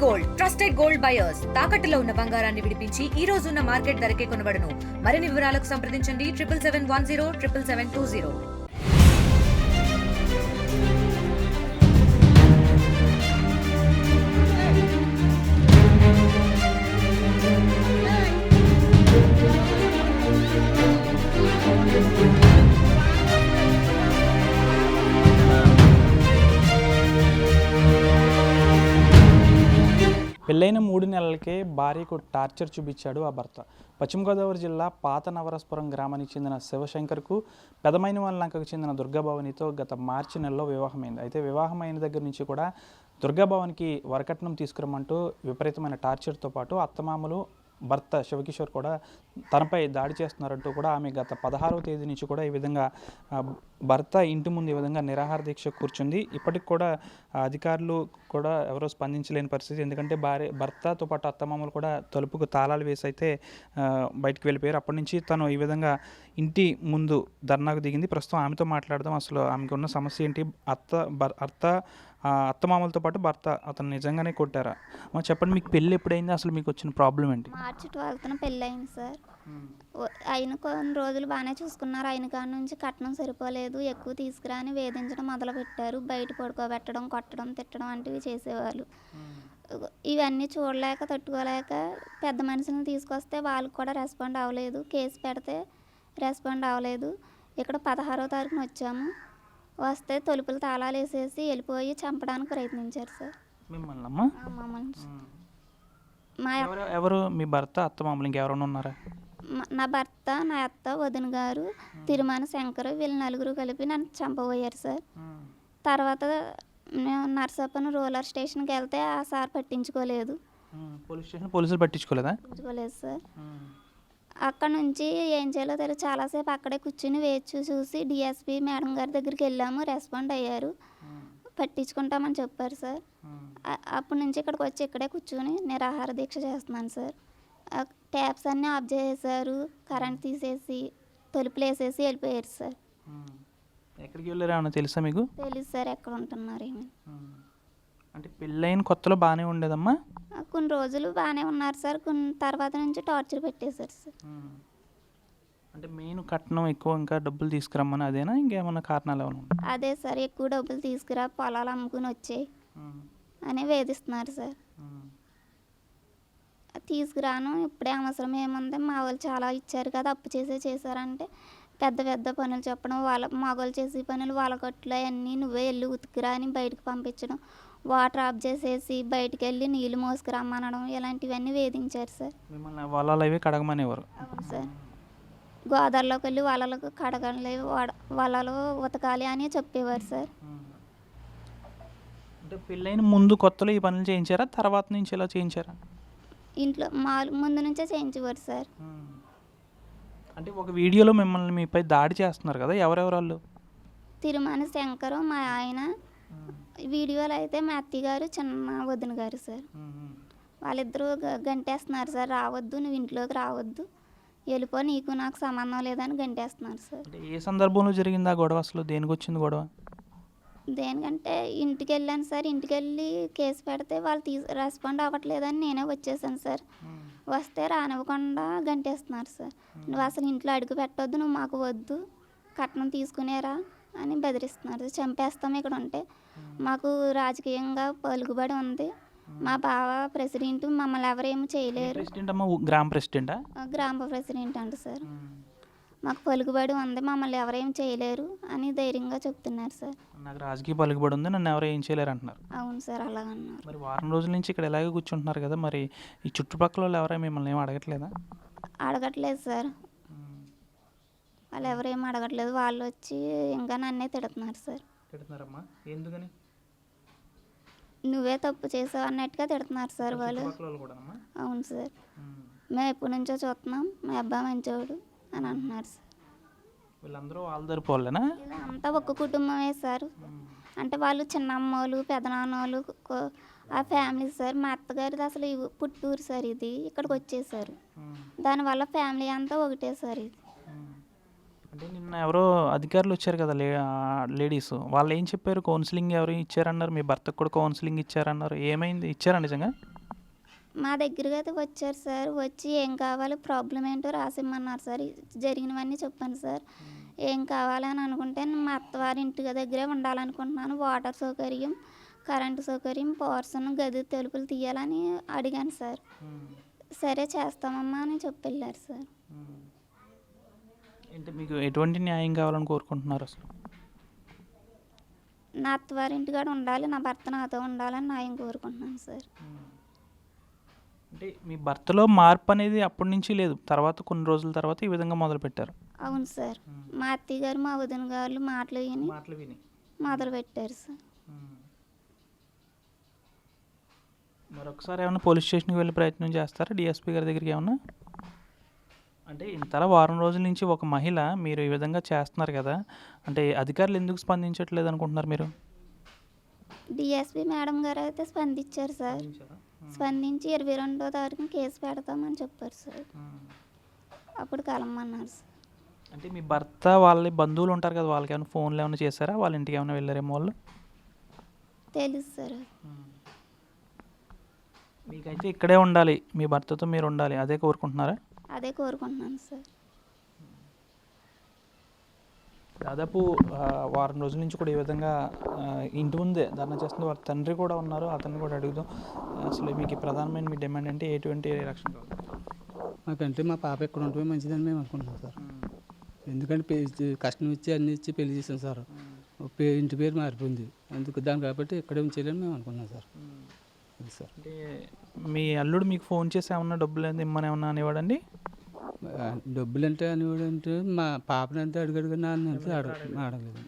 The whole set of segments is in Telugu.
గోల్డ్ ట్రస్టెడ్ గోల్డ్ బయర్స్ తాకట్టులో ఉన్న బంగారాన్ని విడిపించి ఈ రోజు ఉన్న మార్కెట్ ధరకే కొనబడును. మరిన్ని వివరాలకు సంప్రదించండి 7771 77720. పెళ్ళైన 3 నెలలకే భార్యకు టార్చర్ చూపించాడు ఆ భర్త. పశ్చిమ గోదావరి జిల్లా పాత నవరసపురం గ్రామానికి చెందిన శివశంకర్కు పెదమైన లంకకు చెందిన దుర్గాభవానితో గత మార్చి నెలలో వివాహమైంది. అయితే వివాహమైన దగ్గర నుంచి కూడా దుర్గాభవానికి వరకట్నం తీసుకురమ్మంటూ విపరీతమైన టార్చర్తో పాటు అత్తమామలు భర్త శివకిషోర్ కూడా తనపై దాడి చేస్తున్నారంటూ కూడా ఆమె గత 16వ తేదీ నుంచి కూడా ఈ విధంగా భర్త ఇంటి ముందు ఈ విధంగా నిరాహార దీక్ష కూర్చుంది. ఇప్పటికి కూడా అధికారులు కూడా ఎవరో స్పందించలేని పరిస్థితి. ఎందుకంటే భర్తతో పాటు అత్తమామలు కూడా తలుపుకు తాళాలు వేసి అయితే బయటికి వెళ్ళిపోయారు. అప్పటి నుంచి తను ఈ విధంగా ఇంటి ముందు ధర్నాకు దిగింది. ప్రస్తుతం ఆమెతో మాట్లాడదాం. అసలు ఆమెకు ఉన్న సమస్య ఏంటి, అత్తమామలతో పాటు భర్త అతను నిజంగానే కొట్టారా? చెప్పండి, మీకు పెళ్ళి ఎప్పుడైంది, అసలు మీకు వచ్చిన ప్రాబ్లం ఏంటి? మార్చి 12న పెళ్ళి అయింది సార్. ఆయన కొన్ని రోజులు బాగానే చూసుకున్నారు. ఆయన కాడ నుంచి కట్నం సరిపోలేదు, ఎక్కువ తీసుకురా అని వేధించడం మొదలుపెట్టారు. బయట పడుకోబెట్టడం, కొట్టడం, తిట్టడం వంటివి చేసేవాళ్ళు. ఇవన్నీ చూడలేక తట్టుకోలేక పెద్ద మనుషులను తీసుకొస్తే వాళ్ళకి కూడా రెస్పాండ్ అవ్వలేదు. కేసు పెడితే రెస్పాండ్ అవ్వలేదు. ఇక్కడ 16వ తారీఖున వచ్చాము. వస్తే తలుపులు తాళాలు వేసేసి వెళ్ళిపోయి చంపడానికి ప్రయత్నించారు సార్. మిమ్మల్ని? ఎవరు? మీ భర్త, అత్తమామలు ఇంకెవరైనా ఉన్నారా? నా భర్త, నా అత్త, వదిన గారు, తిరుమల శంకర్, వీళ్ళు నలుగురు కలిపి నన్ను చంపబోయారు సార్. తర్వాత మేము నర్సాపూర్ రూరల్ స్టేషన్కి వెళ్తే ఆ సార్ పట్టించుకోలేదు. పోలీసులు పట్టించుకోలేదు సార్. అక్కడ నుంచి ఏం చేయాలో తెలియదు. చాలాసేపు అక్కడే కూర్చుని వేచి చూసి డిఎస్పీ మేడం గారి దగ్గరికి వెళ్ళాము. రెస్పాండ్ అయ్యారు, పట్టించుకుంటామని చెప్పారు సార్. అప్పటి నుంచి ఇక్కడికి వచ్చి ఇక్కడే కూర్చొని నిరాహార దీక్ష చేస్తున్నాను సార్. ట్యాప్స్ అన్నీ ఆఫ్ చేసేసారు, కరెంట్ తీసేసి తలుపులు వేసేసి వెళ్ళిపోయారు సార్. ఎక్కడికి వెళ్ళారు తెలుసా మీకు? తెలుసు సార్, ఎక్కడ ఉంటున్నారు ఏమి. అంటే పెళ్ళైన కొత్తలో బాగానే ఉండేదమ్మా? కొన్ని రోజులు బాగానే ఉన్నారు సార్. కొన్ని తర్వాత నుంచి టార్చర్ పెట్టేశారు సార్. అంటే మెయిన్ కట్నం ఎక్కువ, ఇంకా డబ్బులు తీసుకురమ్మని అదేనా, ఇంకేమన్నా కారణాలు ఏమైనా? అదే సార్, ఎక్కువ డబ్బులు తీసుకురా, పొలాలు అమ్ముకుని వచ్చాయి అని వేధిస్తున్నారు సార్. తీసుకురాను, ఇప్పుడే అవసరం ఏముంది, మా వాళ్ళు చాలా ఇచ్చారు కదా, అప్పు చేశారంటే పెద్ద పెద్ద పనులు చెప్పడం, వాళ్ళ మగవాళ్ళు చేసే పనులు, వాళ్ళ కట్లు అవన్నీ నువ్వే వెళ్ళి ఉతికిరా అని బయటకు పంపించడం, వాటర్ ఆఫ్ చేసేసి బయటికి వెళ్ళి నీళ్ళు మోసుకురమ్మనడం, ఇలాంటివన్నీ వేధించారు సార్. మిమ్మల్ని వలలు అవి కడగమనేవారు? అవును సార్. గోదావరిలోకి వెళ్ళి వలలకు కడగలే, వలలో ఉతకాలి అని చెప్పేవారు సార్. అంటే పెళ్ళైన ముందు కొత్తలో ఈ పనులు చేయించారా, తర్వాత నుంచి ఎలా చేయించారా? ఇంట్లో ముందు నుంచే చేయించేవారు సార్. అంటే ఒక వీడియోలో మిమ్మల్ని మీపై దాడి చేస్తున్నారు కదా, ఎవరెవరు వాళ్ళు? తిరుమల శంకరు, మా ఆయన. వీడియోలో అయితే మా అత్తయ్య గారు, చిన్న వదిన గారు సార్. వాళ్ళిద్దరూ గంటేస్తున్నారు సార్. రావద్దు, నువ్వు ఇంట్లోకి రావద్దు, వెళ్ళిపో, నీకు నాకు సంబంధం లేదని గంటేస్తున్నారు సార్. ఏ సందర్భంలో జరిగింది ఆ గొడవ, అసలు దేనికి వచ్చింది గొడవ? దేనికంటే ఇంటికి వెళ్ళాను సార్. ఇంటికి వెళ్ళి కేసు పెడితే వాళ్ళు రెస్పాండ్ అవ్వట్లేదని నేనే వచ్చేసాను సార్. వస్తే రానివ్వకుండా గంటేస్తున్నారు సార్. నువ్వు అసలు ఇంట్లో అడుగు పెట్టొద్దు, నువ్వు మాకు వద్దు, కట్నం తీసుకునేరా అని బెదిరిస్తున్నారు. చంపేస్తాం ఇక్కడ ఉంటే, మాకు రాజకీయంగా పలుకుబడి ఉంది, మా బావ ప్రెసిడెంట్, మమ్మల్ని ఎవరేమీ చేయలేరు. గ్రామ ప్రెసిడెంటా? గ్రామ ప్రెసిడెంట్ అంట సార్. మాకు పలుకుబడి ఉంది, మమ్మల్ని ఎవరేం చేయలేరు అని ధైర్యంగా చెప్తున్నారు సార్. నాకు రాజకీయ పలుకుబడి ఉంది, నన్ను ఎవరు ఏం చేయలేరు అంటున్నారు. అవును సార్, అలాగన్నారు. మరి వారం రోజుల నుంచి ఇక్కడ ఎలాగే కూర్చుంటున్నారు కదా, మరి ఈ చుట్టుపక్కల వాళ్ళు ఎవరైనా మిమ్మల్ని ఏం అడగట్లేదా? అడగట్లేదు సార్, వాళ్ళు ఎవరేం అడగట్లేదు. వాళ్ళు వచ్చి ఇంకా నన్నే తిడుతున్నారు సార్. తిడుతున్నారమ్మా? ఎందుకని? నువ్వే తప్పు చేసావు అన్నట్టుగా తిడుతున్నారు సార్ వాళ్ళు. అవును సార్, మేము ఎప్పటి నుంచో చూస్తున్నాం, మా అబ్బాయి మంచోడు అని అంటున్నారు సార్. వీళ్ళందరూ వాళ్ళ తరపులేనా? అంతా ఒక్క కుటుంబమే సార్. అంటే వాళ్ళు చిన్నమ్మోళ్ళు, పెదనాన్నోళ్ళు, ఆ ఫ్యామిలీ సార్. మా అత్తగారిది అసలు పుట్టూరు సార్, ఇది ఇక్కడికి వచ్చేసారు. దానివల్ల ఫ్యామిలీ అంతా ఒకటే సార్. ఇది అంటే నిన్న ఎవరో అధికారులు వచ్చారు కదా లేడీస్, వాళ్ళు ఏం చెప్పారు? కౌన్సిలింగ్ ఎవరు ఇచ్చారన్నారు? మీ భర్తకు కూడా కౌన్సిలింగ్ ఇచ్చారన్నారు. ఏమైంది? ఇచ్చారా నిజంగా? మా దగ్గరికి అయితే వచ్చారు సార్. వచ్చి ఏం కావాలో ప్రాబ్లం ఏంటో రాసిమ్మన్నారు సార్. జరిగినవన్నీ చెప్పాను సార్. ఏం కావాలని అనుకుంటే మా అత్తవారి ఇంటి దగ్గరే ఉండాలనుకుంటున్నాను. వాటర్ సౌకర్యం, కరెంటు సౌకర్యం, పోర్షన్, గది తలుపులు తీయాలని అడిగాను సార్. సరే చేస్తామమ్మా అని చెప్పి వెళ్ళారు సార్. అంటే మీకు ఎటువంటి న్యాయం కావాలని కోరుకుంటున్నారు అసలు? నా అత్తవారి ఇంటికాడ ఉండాలి, నా భర్త నాతో ఉండాలని న్యాయం కోరుకుంటున్నాను సార్. అంటే మీ భర్తలో మార్పు అనేది అప్పటి నుంచి లేదు, తర్వాత కొన్ని రోజుల తర్వాత ఈ విధంగా మొదలుపెట్టారు. అవును సార్. మా అత్తయ్య గారు మా వదిన గారు మాటలు విని మొదలు పెట్టారు సార్. మరొకసారి ఏమైనా పోలీస్ స్టేషన్కి వెళ్ళి ప్రయత్నం చేస్తారా డిఎస్పీ గారి దగ్గరికి ఏమన్నా? అంటే ఇంతలా వారం రోజుల నుంచి ఒక మహిళ మీరు ఈ విధంగా చేస్తున్నారు కదా, అంటే అధికారులు ఎందుకు స్పందించట్లేదు అనుకుంటున్నారు మీరు? డిఎస్పీ మేడం గారు అయితే స్పందించారు సార్. స్పందించి 22వ తారీఖున కేసు పెడతామని చెప్పారు సార్. అప్పుడు కలమన్నారు సార్. అంటే మీ భర్త వాళ్ళ బంధువులు ఉంటారు కదా, వాళ్ళకి ఏమైనా ఫోన్లు ఏమైనా చేశారా? వాళ్ళ ఇంటికి ఏమైనా వెళ్ళారేమో వాళ్ళు? తెలుసు సార్. మీకైతే ఇక్కడే ఉండాలి, మీ భర్తతో మీరు ఉండాలి, అదే కోరుకుంటున్నారా? అదే కోరుకుంటున్నాను సార్. దాదాపు వారం రోజుల నుంచి కూడా ఈ విధంగా ఇంటి ముందే ధర్నా చేస్తుంది. వారి తండ్రి కూడా ఉన్నారు, అతన్ని కూడా అడుగుదాం. అసలు మీకు ప్రధానమైన మీ డిమాండ్ అంటే ఎటువంటి రక్షణ కావాలి? మాకంటే మా పాప ఎక్కడ ఉంటే మంచిదని మేము అనుకుంటున్నాం సార్. ఎందుకంటే కష్టం ఇచ్చి అన్ని ఇచ్చి పెళ్లి చేసాం సార్. ఇంటి పేరు మారిపోయింది, అందుకు దాన్ని కాబట్టి ఇక్కడే ఉంచేయాలని మేము అనుకున్నాం సార్. అది సార్. అంటే మీ అల్లుడు మీకు ఫోన్ చేసి ఏమన్నా డబ్బులు ఇమ్మని ఏమన్నా అనేవాడండి? డబ్బులు అంటే అనేవాడు అంటే మా పాపని అంతే అడిగాడు, నాన్న అంతే అడగలేదు.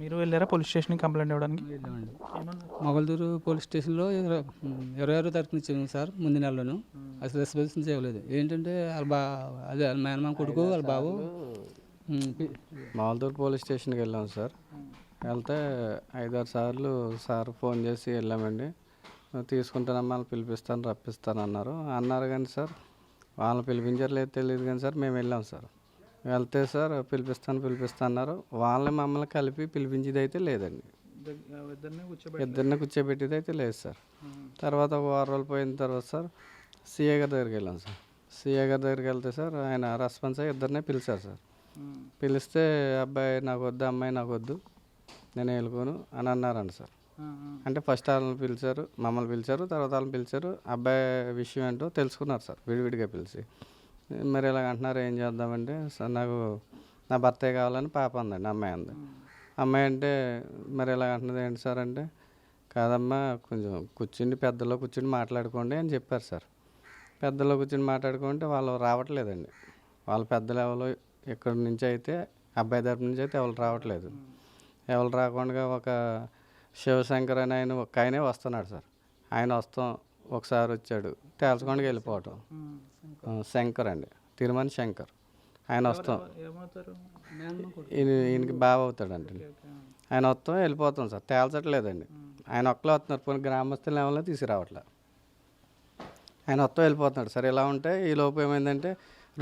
మీరు వెళ్ళారా పోలీస్ స్టేషన్కి కంప్లైంట్ ఇవ్వడానికి? వెళ్ళామండి. మొగల్దూరు పోలీస్ స్టేషన్లో 26వ తారీఖున ఇచ్చాము సార్, ముందు నెలలోను. అసలు రెస్పాన్స్ చేయలేదు. ఏంటంటే అదే వాళ్ళ మేనమామ కొడుకు వాళ్ళ బాబు. మొగల్దూరు పోలీస్ స్టేషన్కి వెళ్ళాం సార్. వెళ్తే 5-6 సార్లు సార్ ఫోన్ చేసి వెళ్ళామండి. తీసుకుంటానమ్మా, వాళ్ళని పిలిపిస్తాను రప్పిస్తాను అన్నారు కానీ సార్ వాళ్ళని పిలిపించారు లేదు తెలియదు కానీ సార్ మేము వెళ్ళాం సార్. వెళ్తే సార్ పిలిపిస్తాను అన్నారు. వాళ్ళని మమ్మల్ని కలిపి పిలిపించేది అయితే లేదండి. ఇద్దరిని కూర్చోబెట్టేది అయితే లేదు సార్. తర్వాత ఒక వారం రోజులు పోయిన తర్వాత సార్ సిఏ గారి దగ్గరికి వెళ్ళాం సార్. సిఏ గారి దగ్గరికి వెళ్తే సార్ ఆయన రెస్పాన్స్ అయ్యి ఇద్దరినే పిలిచారు సార్. పిలిస్తే అబ్బాయి నాకు వద్దు, అమ్మాయి నాకు వద్దు, నేను వెళ్ళుకోను అని అన్నారండి సార్. అంటే ఫస్ట్ వాళ్ళని పిలిచారు, మమ్మల్ని పిలిచారు, తర్వాత వాళ్ళని పిలిచారు. అబ్బాయి విషయం ఏంటో తెలుసుకున్నారు సార్ విడివిడిగా పిలిచి. మరి ఇలాగ అంటున్నారు, ఏం చేద్దామంటే సార్ నాకు నా భర్తే కావాలని పాప అందండి, అమ్మాయి అంది. అమ్మాయి అంటే మరి ఇలాగ అంటున్నది ఏంటి సార్ అంటే, కాదమ్మా కొంచెం పెద్దలో కూర్చుని మాట్లాడుకోండి అని చెప్పారు సార్. పెద్దలో కూర్చుని మాట్లాడుకుంటే వాళ్ళు రావట్లేదండి. వాళ్ళ పెద్దలు ఎవరు ఇక్కడి నుంచి అయితే అబ్బాయి తరపు నుంచి అయితే ఎవరు రావట్లేదు. ఎవరు రాకుండా ఒక శివశంకర్ అని ఆయన ఒక ఆయనే వస్తున్నాడు సార్. ఆయన వస్తాం ఒకసారి వచ్చాడు, తేల్చకుండా వెళ్ళిపోవటం. శంకర్ అండి, తిరుమల శంకర్. ఆయన వస్తాం, ఈయనకి బాగా అవుతాడండి. ఆయన వస్తాం వెళ్ళిపోతాం సార్, తేల్చట్లేదండి. ఆయన ఒక్కలో వస్తున్నారు, పోనీ గ్రామస్తులు ఏమన్నా తీసుకురావట్లే. ఆయన వస్తాం వెళ్ళిపోతున్నాడు సార్. ఇలా ఉంటే ఈ లోపు ఏమైందంటే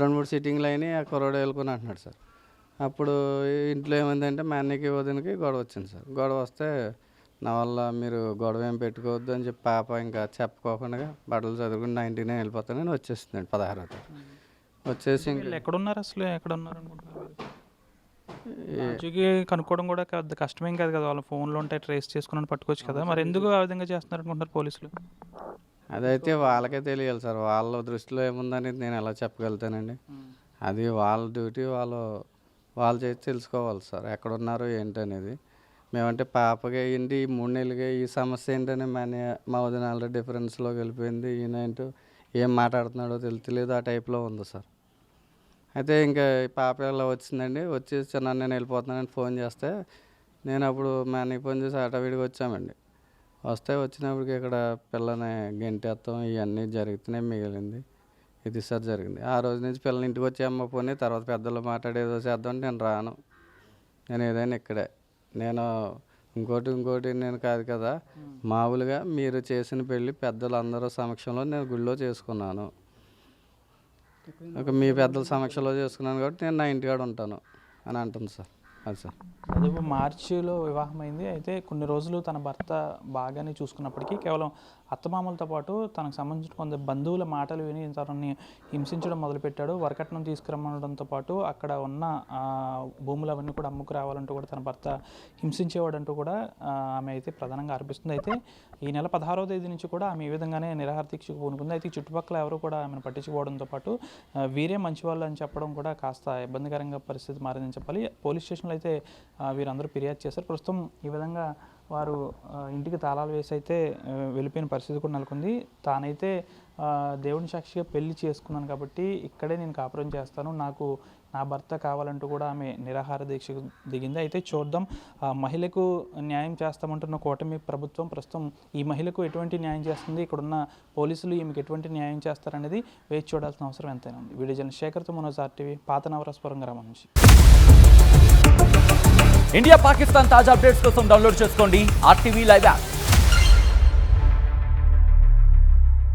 2-3 సిట్టింగ్లు అయినాయి. ఆ కుర్రోడు వెళ్ళుకుని అంటున్నాడు సార్. అప్పుడు ఇంట్లో ఏమైందంటే మా అన్నకి వదినకి గొడవ వచ్చింది సార్. గొడవ వస్తే నా వల్ల మీరు గొడవ ఏం పెట్టుకోవద్దు అని చెప్పి పాప ఇంకా చెప్పుకోకుండా బట్టలు చదువుకుని 99 వెళ్ళిపోతానని వచ్చేస్తుందండి 16వ తారీఖు. వచ్చేసి ఎక్కడున్నారు అసలు? ఎక్కడున్నారు అనుకుంటున్నారు? కనుక్కోవడం కూడా పెద్ద కష్టమేం కాదు కదా, వాళ్ళ ఫోన్లో ఉంటే ట్రేస్ చేసుకుని పట్టుకోవచ్చు కదా, మరి ఎందుకు ఆ విధంగా చేస్తున్నారు అనుకుంటారు పోలీసులు? అదైతే వాళ్ళకే తెలియాలి సార్. వాళ్ళ దృష్టిలో ఏముందనేది నేను ఎలా చెప్పగలుగుతానండి. అది వాళ్ళ డ్యూటీ, వాళ్ళు చేసి తెలుసుకోవాలి సార్ ఎక్కడున్నారో ఏంటనేది. మేమంటే పాపగా అయ్యింది 3 నెలలుగా ఈ సమస్య ఏంటని మా వదిన ఆల్రెడీ డిఫరెన్స్లోకి వెళ్ళిపోయింది. ఈయన ఏంటో ఏం మాట్లాడుతున్నాడో తెలియదు, ఆ టైప్లో ఉంది సార్. అయితే ఇంకా పాప ఇలా వచ్చిందండి. వచ్చి చిన్న నేను వెళ్ళిపోతున్నానని ఫోన్ చేస్తే నేను అప్పుడు మా అన్నకి ఫోన్ చేసి అటవిడికి వచ్చామండి. వచ్చినప్పటికి ఇక్కడ పిల్లని గెంటేస్తాం ఇవన్నీ జరుగుతున్నాయి, మిగిలింది ఇది సార్ జరిగింది. ఆ రోజు నుంచి పిల్లలు ఇంటికి వచ్చి అమ్మ పోనీ తర్వాత పెద్దలు మాట్లాడేదో చేద్దాం, నేను రాను, నేను ఏదైనా ఇక్కడే, నేను ఇంకోటి నేను కాదు కదా, మామూలుగా మీరు చేసిన పెళ్ళి పెద్దలందరూ సమక్షంలో నేను గుళ్ళో చేసుకున్నాను, ఒక మీ పెద్దల సమక్షంలో చేసుకున్నాను కాబట్టి నేను నా ఇంటికాడ ఉంటాను అని అంటుంది సార్. అది సార్. దాదాపు మార్చిలో వివాహమైంది. అయితే కొన్ని రోజులు తన భర్త బాగానే చూసుకున్నప్పటికీ కేవలం అత్తమామలతో పాటు తనకు సంబంధించిన కొంత బంధువుల మాటలు విని తనని హింసించడం మొదలుపెట్టాడు. వరకట్నం తీసుకురమ్మడంతో పాటు అక్కడ ఉన్న భూములు అవన్నీ కూడా అమ్ముకు రావాలంటూ కూడా తన భర్త హింసించేవాడంటూ కూడా ఆమె అయితే ప్రధానంగా ఆరోపిస్తుంది. అయితే ఈ నెల 16వ తేదీ నుంచి కూడా ఆమె ఈ విధంగానే నిరాహార దీక్షకు పూనుకుంది. అయితే ఈ చుట్టుపక్కల ఎవరు కూడా ఆమెను పట్టించుకోవడంతో పాటు వీరే మంచివాళ్ళు అని చెప్పడం కూడా కాస్త ఇబ్బందికరంగా పరిస్థితి మారిందని చెప్పాలి. పోలీస్ స్టేషన్లో అయితే వీరందరూ ఫిర్యాదు చేశారు. ప్రస్తుతం ఈ విధంగా వారు ఇంటికి తాళాలు వేసి అయితే వెళ్ళిపోయిన పరిస్థితి కూడా నెలకొంది. తానైతే దేవుని సాక్షిగా పెళ్లి చేసుకున్నాను కాబట్టి ఇక్కడే నేను కాపురం చేస్తాను, నాకు నా భర్త కావాలంటూ కూడా ఆమె నిరాహార దీక్షకు దిగింది. అయితే చూద్దాం, మహిళకు న్యాయం చేస్తామంటున్న కూటమి ప్రభుత్వం ప్రస్తుతం ఈ మహిళకు ఎటువంటి న్యాయం చేస్తుంది, ఇక్కడున్న పోలీసులు ఈమెకు ఎటువంటి న్యాయం చేస్తారనేది వేచి చూడాల్సిన అవసరం ఎంతైనా ఉంది. వీడియో జర్నలిస్ట్ శేఖర్తో మనోజ్, RTV, పాత నవరసపురం గ్రామం నుంచి. ఇండియా పాకిస్తాన్ తాజా అప్డేట్స్ కోసం డౌన్లోడ్ చేసుకోండి RTV లైవ్ యాప్.